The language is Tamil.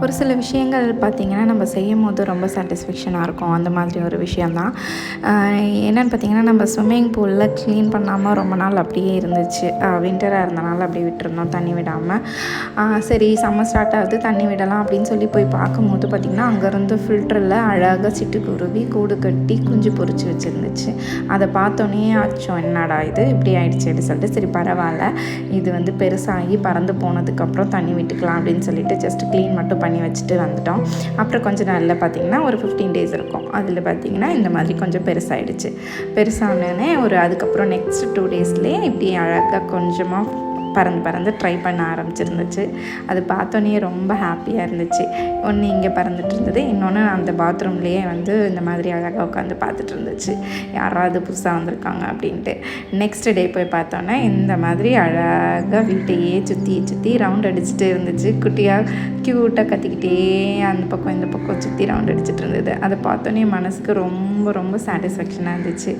ஒரு சில விஷயங்கள் பார்த்திங்கன்னா நம்ம செய்யும்போது ரொம்ப சாட்டிஸ்ஃபேக்ஷனாக இருக்கும். அந்த மாதிரி ஒரு விஷயந்தான். என்னென்னு பார்த்திங்கன்னா, நம்ம ஸ்விம்மிங் பூலில் க்ளீன் பண்ணாமல் ரொம்ப நாள் அப்படியே இருந்துச்சு. வின்டராக இருந்தனால அப்படியே விட்டுருந்தோம் தண்ணி விடாமல். சரி சம்மர் ஸ்டார்ட் ஆகுது, தண்ணி விடலாம் அப்படின்னு சொல்லி போய் பார்க்கும்போது பார்த்திங்கன்னா, அங்கேருந்து ஃபில்டரில் அழகாக சிட்டுக்குருவி கூடு கட்டி குஞ்சு பொரிச்சு வச்சுருந்துச்சு. அதை பார்த்தோன்னே அச்சோ என்னடா இது இப்படி ஆயிடுச்சு அப்படின்னு சொல்லிட்டு, சரி பரவாயில்ல, இது வந்து பெருசாகி பறந்து போனதுக்கப்புறம் தண்ணி விட்டுக்கலாம் அப்படின்னு சொல்லிட்டு ஜஸ்ட் க்ளீன் மட்டும் பண்ணி வச்சுட்டு வந்துட்டோம். அப்புறம் கொஞ்சம் நாளில் பார்த்திங்கன்னா ஒரு 15 டேஸ் இருக்கும். அதில் பார்த்திங்கன்னா இந்த மாதிரி கொஞ்சம் பெருசாகிடுச்சு. பெருசானோடனே அதுக்கப்புறம் நெக்ஸ்ட் 2 டேஸ்லேயே இப்படி அழகாக கொஞ்சமாக பறந்து ட்ரை பண்ண ஆரம்பிச்சிருந்துச்சு. அது பார்த்தோன்னே ரொம்ப ஹாப்பியாக இருந்துச்சு. ஒன்று இங்கே பறந்துட்டு இருந்தது, இன்னொன்று அந்த பாத்ரூம்லேயே வந்து இந்த மாதிரி அழகாக உட்காந்து பார்த்துட்டு இருந்துச்சு, யாராவது புதுசாக வந்திருக்காங்க அப்படின்ட்டு. நெக்ஸ்ட் டே போய் பார்த்தோன்னே இந்த மாதிரி அழகாக வீட்டையே சுற்றி ரவுண்ட் அடிச்சுட்டு இருந்துச்சு. குட்டியாக க்யூட்டாக கத்திக்கிட்டே அந்த பக்கம் இந்த பக்கம் சுற்றி ரவுண்ட் அடிச்சுட்டு இருந்தது. அதை பார்த்தோன்னே மனசுக்கு ரொம்ப ரொம்ப சாட்டிஸ்ஃபேக்ஷனாக இருந்துச்சு.